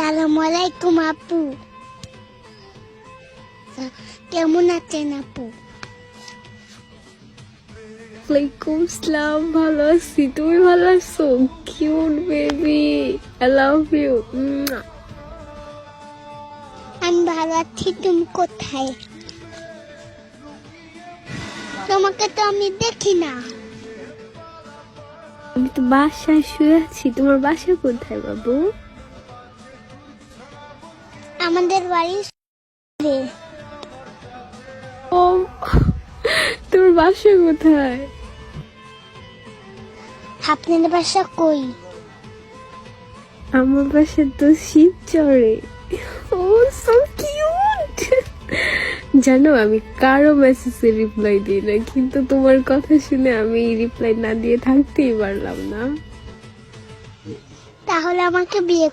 আসসালামু আলাইকুম আপু। কেমন আছেন আপু? ওয়ালাইকুম আসসালাম, ভালো আছি। তুমি ভালো আছো? Cute baby, I love you. আমি ভালো আছি। তুমি কোথায়? তোমাকে তো আমি দেখি না। আমি তো বাসায় শুয়ে আছি। তোমার বাসা কোথায় বাবু? আমাদের বাড়ি ও, তোমার বাসা কোথায়? আপনার বাসা কই? আমার বাসা তো শিবচরে। ও সো কিউট। জানো আমি কারো মেসেজে রিপ্লাই দিই না, কিন্তু তোমার কথা শুনে আমি রিপ্লাই না দিয়ে থাকতেই পারলাম না। তাহলে আমাকে বিয়ে